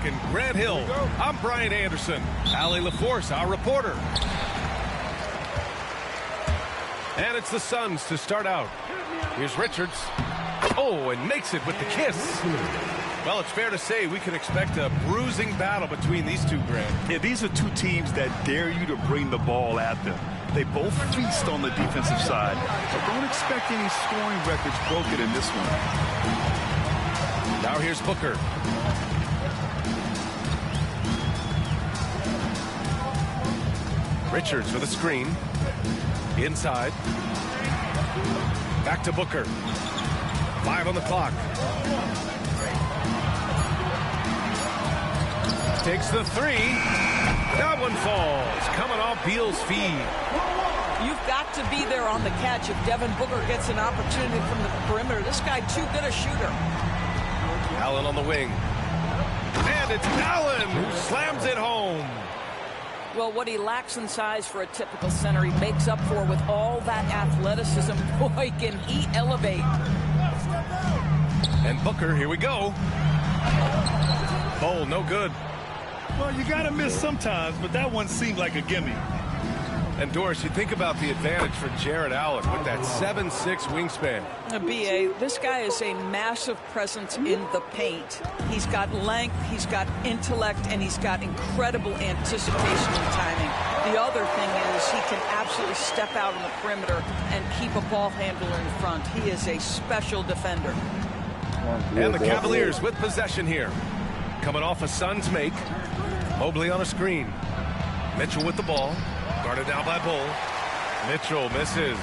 In Grant Hill, I'm Brian Anderson. Allie LaForce, our reporter. And it's the Suns to start out. Here's Richards. Oh, and makes it with the kiss. Well, it's fair to say we can expect a bruising battle between these two, Grant. Yeah, these are two teams that dare you to bring the ball at them. They both feast on the defensive side, but don't expect any scoring records broken in this one. Now here's Booker. Richards with a screen. Inside. Back to Booker. 5 on the clock. Takes the 3. That one falls. Coming off Beal's feed. You've got to be there on the catch if Devin Booker gets an opportunity from the perimeter. This guy too good a shooter. Allen on the wing. And it's Allen who slams it home. Well, what he lacks in size for a typical center, he makes up for with all that athleticism. Boy, can he elevate. And Booker, here we go. Bowl, no good. Well, you got to miss sometimes, but that one seemed like a gimme. And Doris, you think about the advantage for Jared Allen with that 7'6" wingspan. B.A., this guy is a massive presence in the paint. He's got length, he's got intellect, and he's got incredible anticipation and timing. The other thing is he can absolutely step out on the perimeter and keep a ball handler in front. He is a special defender. And the Cavaliers with possession here. Coming off a Suns make. Mobley on a screen. Mitchell with the ball. Guarded down by Bull. Mitchell misses.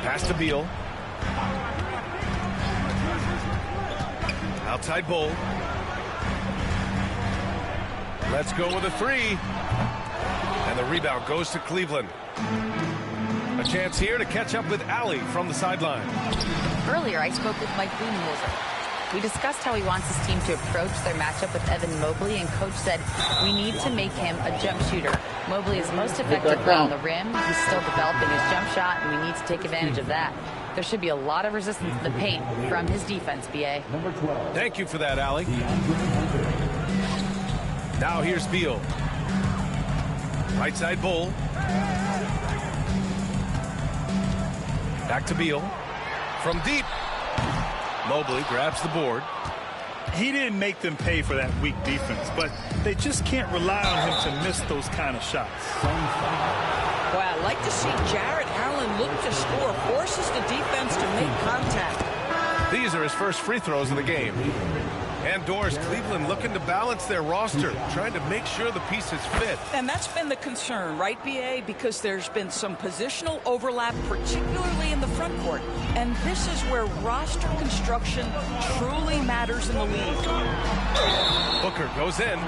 Pass to Beal. Outside Bull. Let's go with a 3. And the rebound goes to Cleveland. A chance here to catch up with Allie from the sideline. Earlier, I spoke with Mike Budenholzer. We discussed how he wants his team to approach their matchup with Evan Mobley, and Coach said we need to make him a jump shooter. Mobley is most effective around the rim. He's still developing his jump shot, and we need to take advantage of that. There should be a lot of resistance in the paint from his defense, B.A. Thank you for that, Allie. Now here's Beal. Right side Bull. Back to Beal. From deep. Mobley grabs the board. He didn't make them pay for that weak defense, but they just can't rely on him to miss those kind of shots. Boy, I'd like to see Jared Allen look to score, forces the defense to make contact. These are his first free throws of the game. And Doris, Cleveland looking to balance their roster, trying to make sure the pieces fit. And that's been the concern, right, B.A.? Because there's been some positional overlap, particularly in the front court. And this is where roster construction truly matters in the league. Booker goes in.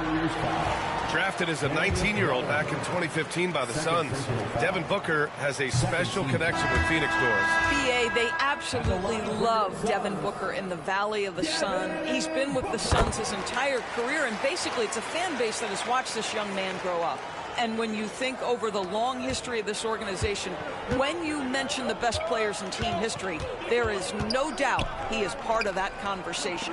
Drafted as a 19-year-old back in 2015 by the Suns. Devin Booker has a special connection with Phoenix, Doris. B.A., they absolutely love Devin Booker in the Valley of the Sun. He's been with the Suns his entire career, and basically it's a fan base that has watched this young man grow up. And when you think over the long history of this organization, when you mention the best players in team history, there is no doubt he is part of that conversation.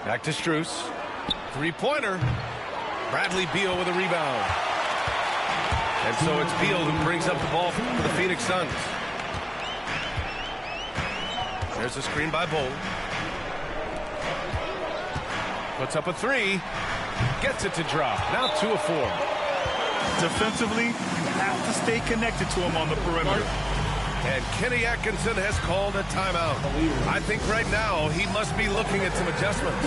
Back to Strus. Three-pointer. Bradley Beal with a rebound. And so it's Beal who brings up the ball for the Phoenix Suns. There's a screen by Bull. Puts up a 3. Gets it to drop. Now 2 of 4. Defensively, you have to stay connected to him on the perimeter. And Kenny Atkinson has called a timeout. I think right now he must be looking at some adjustments.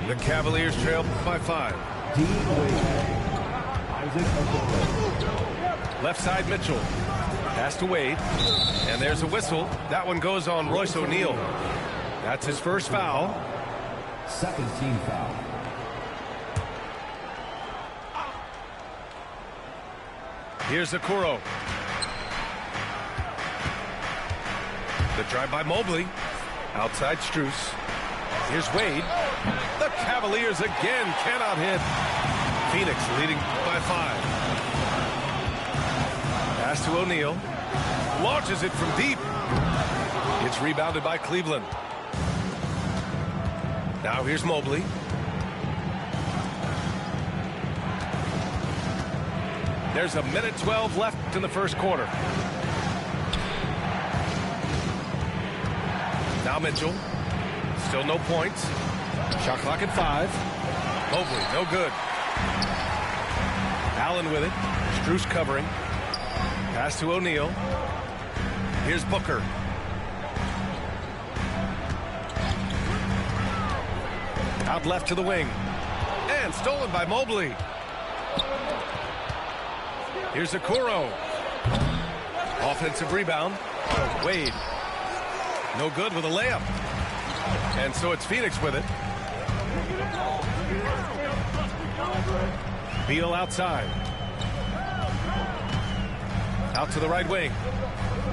The Cavaliers trail by 5. Left side Mitchell. Pass to Wade. And there's a whistle. That one goes on Royce O'Neal. That's his first foul. Second team foul. Here's Okoro. The drive by Mobley. Outside Strus. Here's Wade. The Cavaliers again cannot hit. Phoenix leading by 5. Pass to O'Neal. Launches it from deep. It's rebounded by Cleveland. Now here's Mobley. There's a minute 12 left in the first quarter. Now Mitchell. Still no points. Shot clock at 5. Mobley, no good. Allen with it. Strus covering. Pass to O'Neal. Here's Booker. Out left to the wing. And stolen by Mobley. Here's Okoro. Offensive rebound. Wade. No good with a layup. And so it's Phoenix with it. Beal outside. Out to the right wing.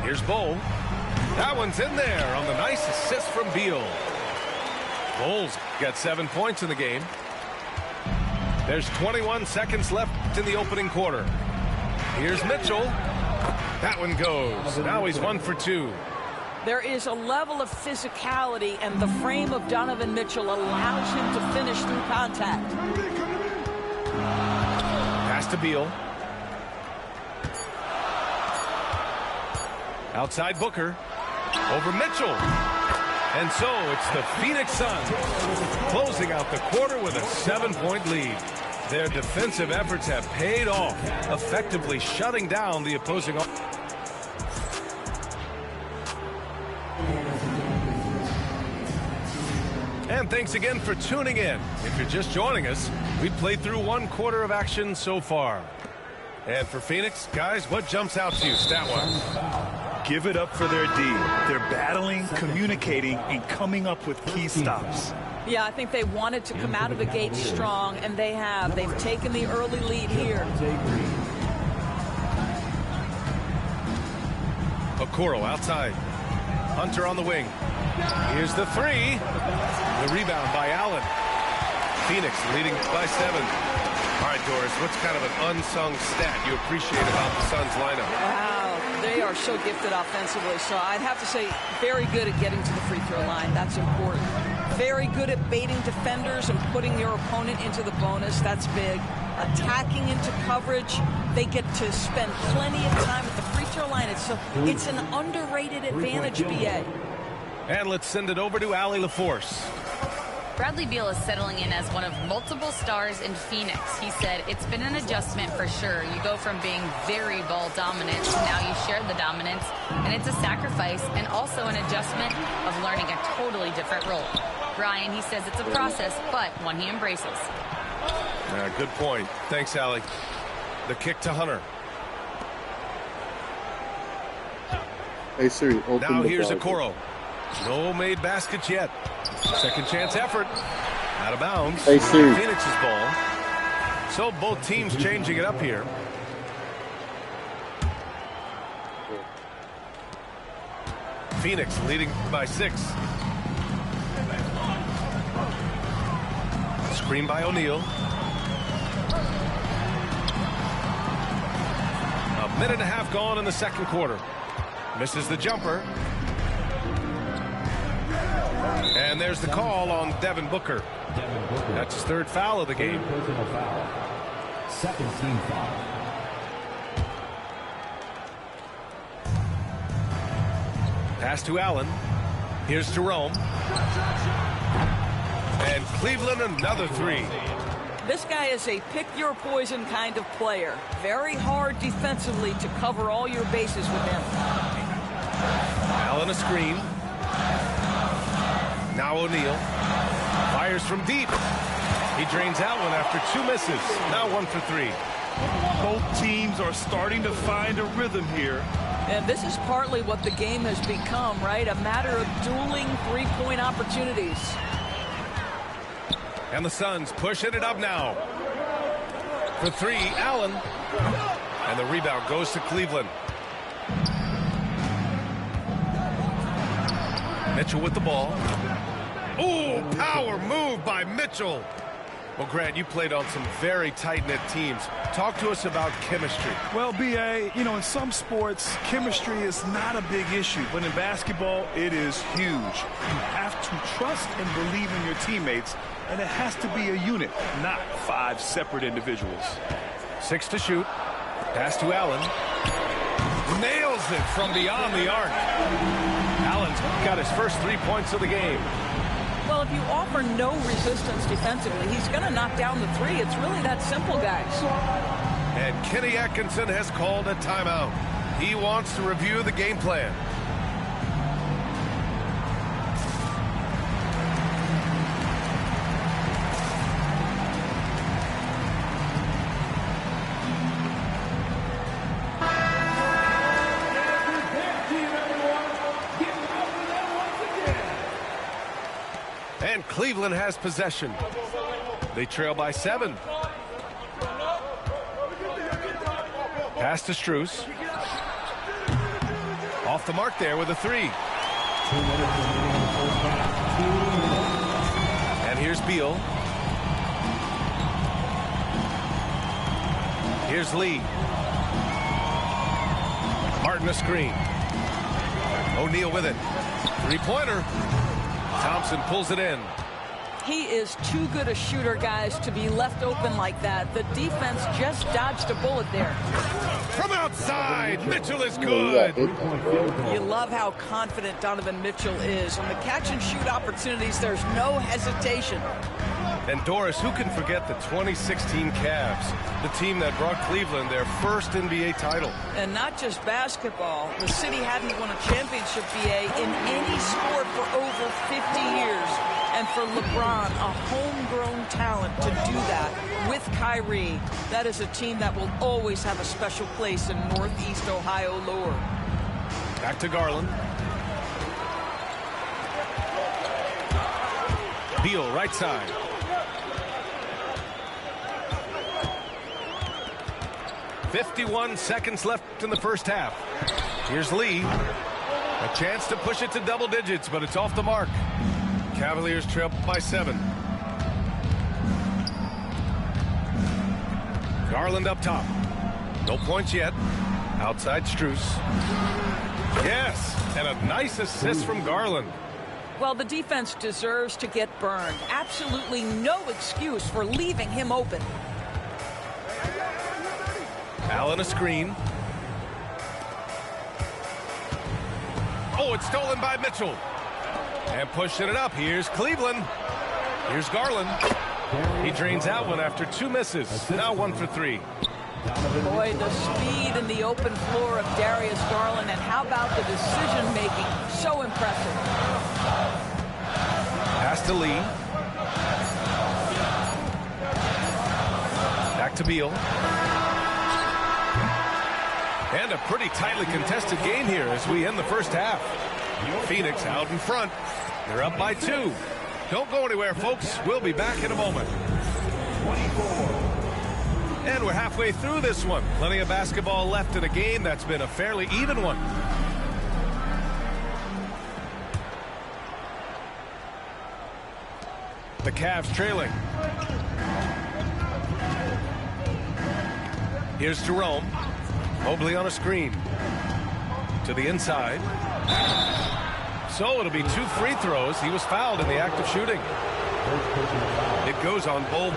Here's Bol. That one's in there on the nice assist from Beal. Bol's got 7 points in the game. There's 21 seconds left in the opening quarter. Here's Mitchell. That one goes. Now he's 1 for 2. There is a level of physicality, and the frame of Donovan Mitchell allows him to finish through contact. Pass to Beal. Outside Booker. Over Mitchell. And so it's the Phoenix Suns closing out the quarter with a 7-point lead. Their defensive efforts have paid off, effectively shutting down the opposing. And thanks again for tuning in. If you're just joining us, we've played through 1 quarter of action so far. And for Phoenix, guys, what jumps out to you stat-wise? Give it up for their D. They're battling, communicating, and coming up with key stops. Yeah, I think they wanted to come out of the gate strong, and they have. They've taken the early lead here. Okoro outside. Hunter on the wing. Here's the 3. The rebound by Allen. Phoenix leading by 7. All right, Doris, what's kind of an unsung stat you appreciate about the Suns lineup? Wow, they are so gifted offensively. So I'd have to say very good at getting to the free throw line. That's important. Very good at baiting defenders and putting your opponent into the bonus. That's big. Attacking into coverage. They get to spend plenty of time at the free throw line. It's an underrated advantage, BA. And let's send it over to Allie LaForce. Bradley Beal is settling in as one of multiple stars in Phoenix. He said, it's been an adjustment for sure. You go from being very ball dominant to now you share the dominance, and it's a sacrifice and also an adjustment of learning a totally different role. Brian, he says it's a process, but one he embraces. Good point. Thanks, Allie. The kick to Hunter. Hey Siri, open now the here's browser. Okoro. No made baskets yet. Second chance effort. Out of bounds. Hey Siri. Phoenix's ball. So both teams changing it up here. Phoenix leading by 6. Screen by O'Neal. A minute and a half gone in the second quarter. Misses the jumper. And there's the call on Devin Booker. That's his 3rd foul of the game. Personal foul. Second team foul. Pass to Allen. Here's Jerome. And Cleveland another 3. This guy is a pick-your-poison kind of player. Very hard defensively to cover all your bases with him. Allen a screen. Now O'Neal. Fires from deep. He drains that one after 2 misses. Now 1 for 3. Both teams are starting to find a rhythm here. And this is partly what the game has become, right? A matter of dueling three-point opportunities. And the Suns pushing it up now. For three, Allen. And the rebound goes to Cleveland. Mitchell with the ball. Ooh, power move by Mitchell. Well, Grant, you played on some very tight-knit teams. Talk to us about chemistry. Well, B.A., you know, in some sports, chemistry is not a big issue. But in basketball, it is huge. You have to trust and believe in your teammates, and it has to be a unit, not 5 separate individuals. 6 to shoot. Pass to Allen. Nails it from beyond the arc. Allen's got his first 3 points of the game. Well, if you offer no resistance defensively, he's going to knock down the three. It's really that simple, guys. And Kenny Atkinson has called a timeout. He wants to review the game plan. And Cleveland has possession. They trail by 7. Pass to Strus. Off the mark there with a 3. And here's Beal. Here's Lee. Martin a screen. O'Neal with it. 3-pointer. Thompson pulls it in. He is too good a shooter, guys, to be left open like that. The defense just dodged a bullet there. From outside, Mitchell is good. You love how confident Donovan Mitchell is. On the catch-and-shoot opportunities, there's no hesitation. And Doris, who can forget the 2016 Cavs, the team that brought Cleveland their first NBA title? And not just basketball. The city hadn't won a championship, BA, in any sport for over 50 years. And for LeBron, a homegrown talent to do that with Kyrie, that is a team that will always have a special place in Northeast Ohio lore. Back to Garland. Beal, right side. "51 seconds left in the first half. Here's Lee. A chance to push it to double digits, but it's off the mark. Cavaliers trail by 7. Garland up top. No points yet. Outside Strus. Yes, and a nice assist from Garland. Well, the defense deserves to get burned. Absolutely no excuse for leaving him open. Allen a screen. Oh, it's stolen by Mitchell. And pushing it up. Here's Cleveland. Here's Garland. He drains out one after 2 misses. Now 1 for 3. Boy, the speed in the open floor of Darius Garland, and how about the decision-making? So impressive. Pass to Lee. Back to Beal. And a pretty tightly contested game here as we end the first half. Phoenix out in front. They're up by 2. Don't go anywhere, folks. We'll be back in a moment. And we're halfway through this one. Plenty of basketball left in a game that's been a fairly even one. The Cavs trailing. Here's Jerome. Mobley on a screen. To the inside. So it'll be 2 free throws. He was fouled in the act of shooting. It goes on Bol.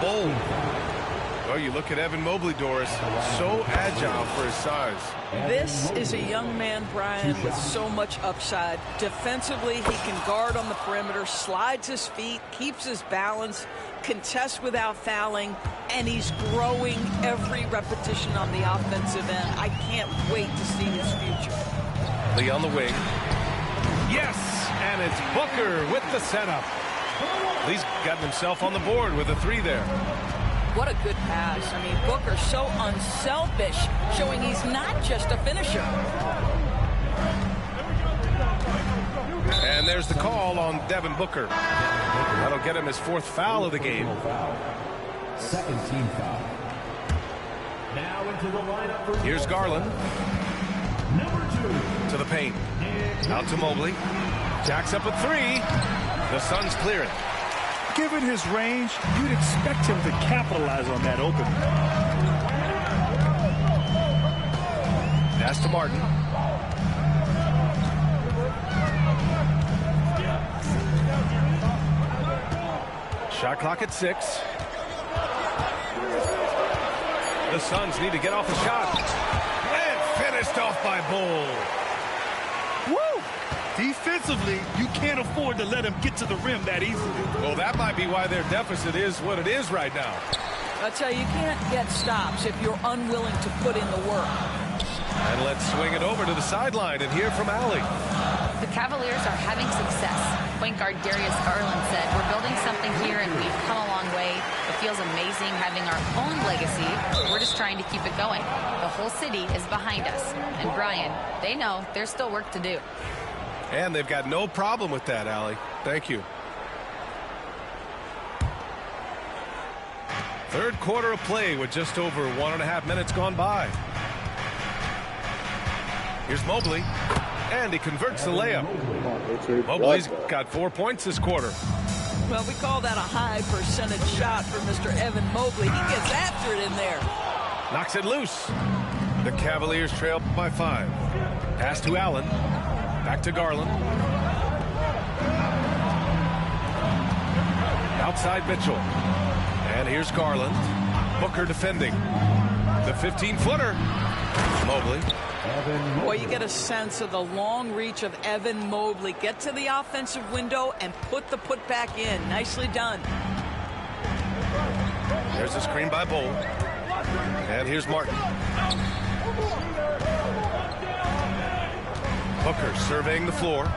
Well, you look at Evan Mobley, Doris, so agile for his size. This is a young man, Brian, with so much upside. Defensively, he can guard on the perimeter, slides his feet, keeps his balance, contests without fouling, and he's growing every repetition on the offensive end. I can't wait to see his future. Lee on the wing. Yes, and it's Booker with the setup. Lee's gotten himself on the board with a 3 there. What a good pass. I mean, Booker so unselfish, showing he's not just a finisher. And there's the call on Devin Booker. That'll get him his 4th foul of the game. Second team foul. Now into the lineup for Here's Garland. number 2. To the paint. Out to Mobley. Jacks up a 3. The Suns clear it. Given his range, you'd expect him to capitalize on that opening. Pass to Martin. Shot clock at 6. The Suns need to get off the shot. And finished off by Bull. Woo! Defensively, you can't afford to let him get to the rim that easily. Well, that might be why their deficit is what it is right now. I tell you, you can't get stops if you're unwilling to put in the work. And let's swing it over to the sideline and hear from Allie. The Cavaliers are having success. Point guard Darius Garland said, "We're building something here and we've come a long way. It feels amazing having our own legacy. We're just trying to keep it going. The whole city is behind us." And Brian, they know there's still work to do. And they've got no problem with that, Allie. Thank you. Third quarter of play with just over 1.5 minutes gone by. Here's Mobley. And he converts the layup. Mobley's got 4 points this quarter. Well, we call that a high percentage shot for Mr. Evan Mobley. He gets after it in there. Knocks it loose. The Cavaliers trail by 5. Pass to Allen. Back to Garland. Outside Mitchell. And here's Garland. Booker defending. The 15-footer. Mobley. Boy, you get a sense of the long reach of Evan Mobley. Get to the offensive window and put the putback in. Nicely done. There's a screen by Bull. And here's Martin. Booker surveying the floor.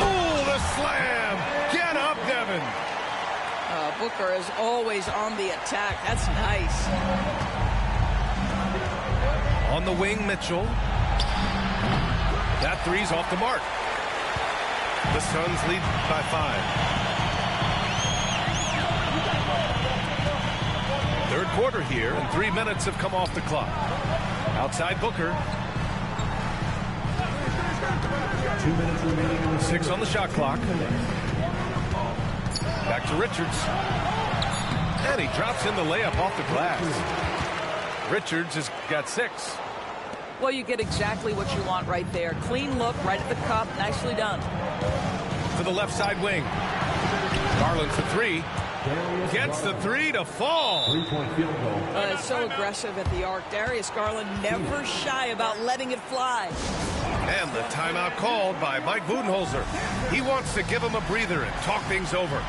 Oh, the slam! Get up, Devin! Booker is always on the attack. That's nice. On the wing, Mitchell. That three's off the mark. The Suns lead by 5. Third quarter here, and 3 minutes have come off the clock. Outside Booker. 2 minutes remaining. 6 on the shot clock. Back to Richards. And he drops in the layup off the glass. Richards has got 6. Well, you get exactly what you want right there. Clean look, right at the cup. Nicely done. To the left side wing. Garland for 3. Gets the 3 to fall. 3-point field goal. It's so aggressive at the arc. Darius Garland never shy about letting it fly. And the timeout called by Mike Budenholzer. He wants to give him a breather and talk things over.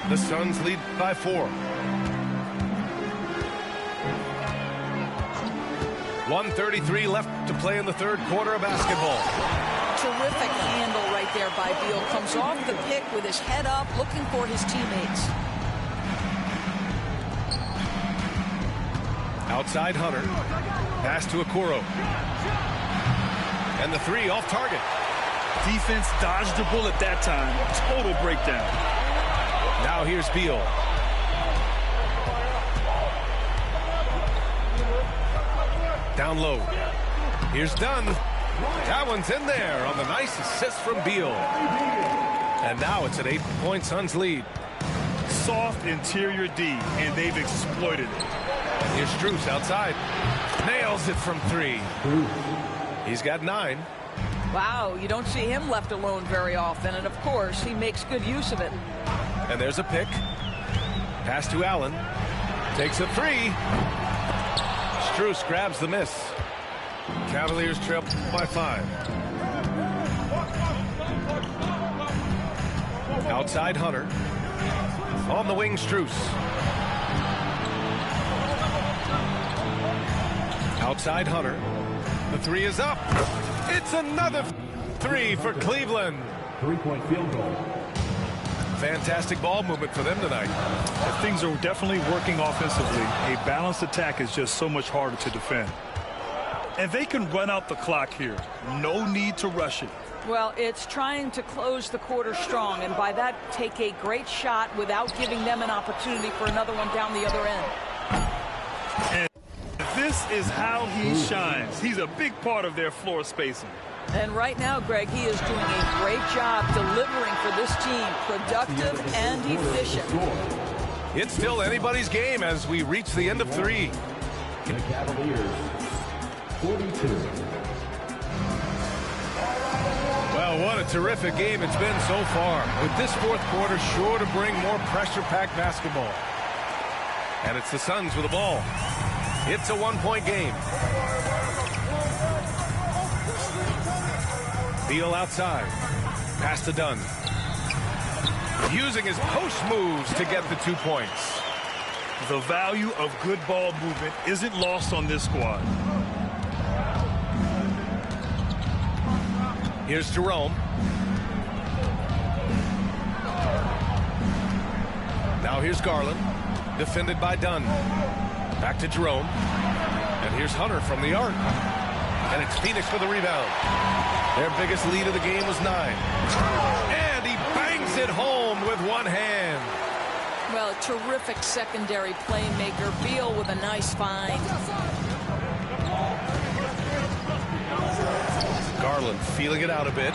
The Suns lead by 4. 1:33 left to play in the third quarter of basketball. Terrific handle right there by Beal. Comes off the pick with his head up, looking for his teammates. Outside Hunter. Pass to Okoro. And the 3 off target. Defense dodged the bullet that time. Total breakdown. Now here's Beal. Down low. Here's Dunn. That one's in there on the nice assist from Beal. And now it's an 8-point Suns lead. Soft interior D, and they've exploited it. Here's Strus outside. Nails it from 3. He's got 9. Wow, you don't see him left alone very often, and of course, he makes good use of it. And there's a pick. Pass to Allen. Takes a 3. Strus grabs the miss. Cavaliers trail by 5. Outside Hunter. On the wing, Strus. Outside Hunter. The three is up. It's another three for Cleveland. 3-point field goal. Fantastic ball movement for them tonight. And things are definitely working offensively. A balanced attack is just so much harder to defend. And they can run out the clock here. No need to rush it. Well, it's trying to close the quarter strong, and by that, take a great shot without giving them an opportunity for another one down the other end. And this is how he shines. He's a big part of their floor spacing. And right now, Greg, he is doing a great job delivering for this team, productive and efficient. It's still anybody's game as we reach the end of three. The Cavaliers, 42. Well, what a terrific game it's been so far. With this fourth quarter sure to bring more pressure-packed basketball. And it's the Suns with the ball. It's a one-point game. Beal outside. Pass to Dunn. Using his post moves to get the 2 points. The value of good ball movement isn't lost on this squad. Here's Jerome. Now here's Garland. Defended by Dunn. Back to Jerome. And here's Hunter from the arc. And it's Phoenix for the rebound. Their biggest lead of the game was 9. And he bangs it home with one hand. Well, a terrific secondary playmaker. Beal with a nice find. Garland feeling it out a bit.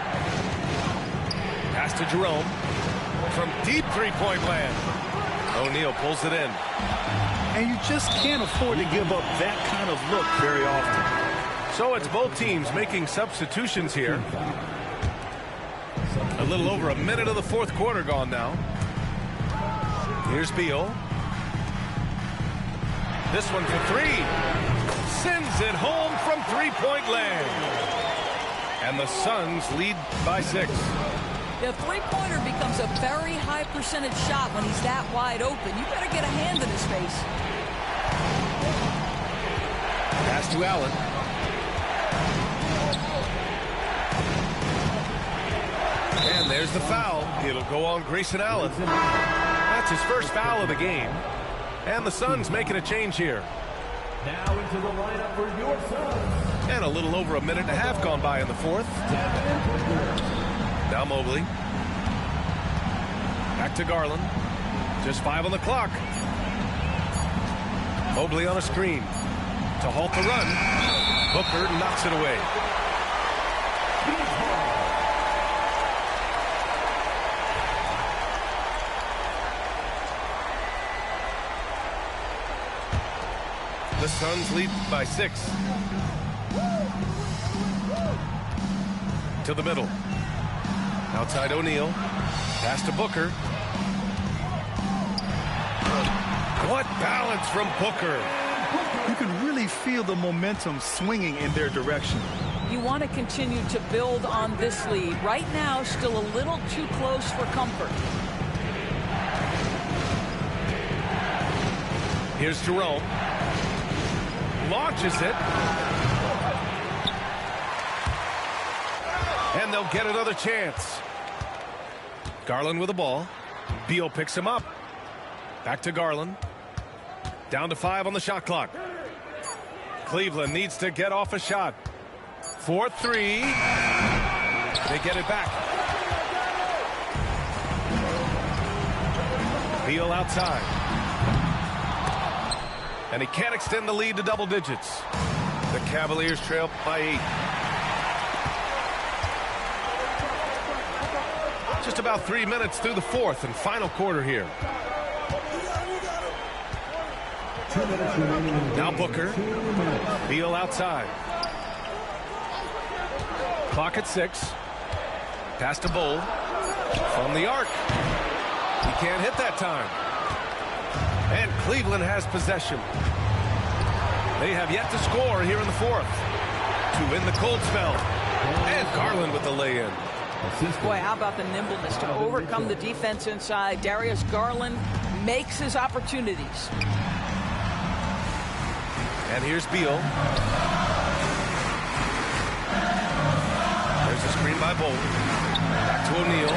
Pass to Jerome. From deep three-point land. O'Neal pulls it in. And you just can't afford to give up that kind of look very often. So it's both teams making substitutions here. A little over a minute of the fourth quarter gone now. Here's Beal. This one for three. Sends it home from three-point land. And the Suns lead by 6. The three-pointer becomes a very high percentage shot when he's that wide open. You better get a hand in his face. Pass to Allen. And there's the foul. It'll go on Grayson Allen. That's his first foul of the game. And the Suns making a change here. Now into the lineup for your Suns. And a little over a minute and a half gone by in the fourth. Now Mobley. Back to Garland. Just 5 on the clock. Mobley on a screen. To halt the run. Booker knocks it away. The Suns lead by 6. To the middle. Outside O'Neal. Pass to Booker. What balance from Booker. You can really feel the momentum swinging in their direction. You want to continue to build on this lead. Right now, still a little too close for comfort. Here's Jerome. Launches it. And they'll get another chance. Garland with the ball. Beal picks him up. Back to Garland. Down to 5 on the shot clock. Cleveland needs to get off a shot. 4-3. They get it back. Beal outside. And he can't extend the lead to double digits. The Cavaliers trail by 8. Just about 3 minutes through the fourth and final quarter here. Now Booker. Beal outside. Clock at 6. Pass to Bull. From the arc. He can't hit that time. And Cleveland has possession. They have yet to score here in the fourth to win the cold spell. And Garland with the lay-in. Boy, how about the nimbleness to overcome the defense inside. Darius Garland makes his opportunities. And here's Beal. There's a screen by Bolt. Back to O'Neal.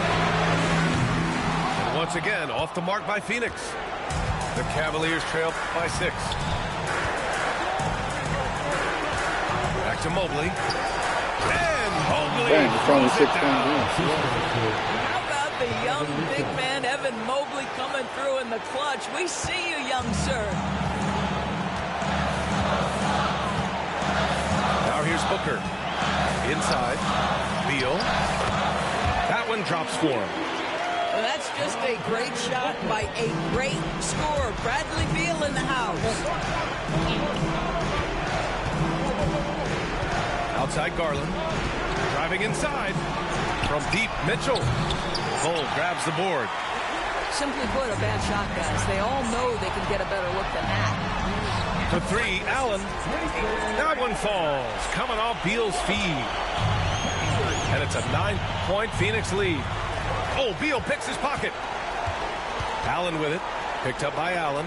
And once again, off the mark by Phoenix. The Cavaliers trail by 6. Back to Mobley. And Mobley. Bang, it's only 6 points. How about the young big man, Evan Mobley, coming through in the clutch? We see you, young sir. Now here's Booker. Inside. Beal. That one drops for him. Well, that's just a great shot by a great scorer. Bradley Beal in the house. Outside Garland. Driving inside. From deep, Mitchell. Bull grabs the board. Simply put, a bad shot, guys. They all know they can get a better look than that. For 3, Allen. That one falls. Coming off Beal's feed. And it's a 9-point Phoenix lead. Oh, Beal picks his pocket. Allen with it. Picked up by Allen.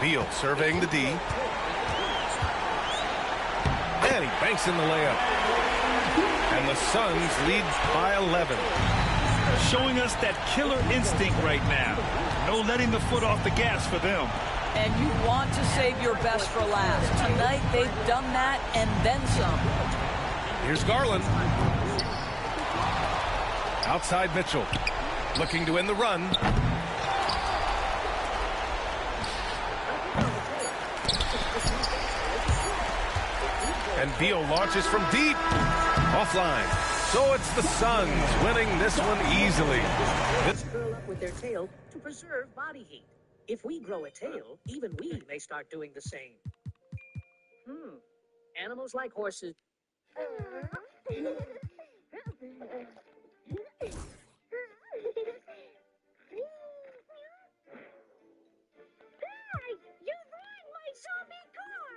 Beal surveying the D. And he banks in the layup. And the Suns lead by 11. Showing us that killer instinct right now. No letting the foot off the gas for them. And you want to save your best for last. Tonight, they've done that and then some. Here's Garland. Outside Mitchell. Looking to end the run. And Beal launches from deep. Offline. So it's the Suns winning this one easily. Curl up with their tail to preserve body heat. If we grow a tail, even we may start doing the same. Animals like horses.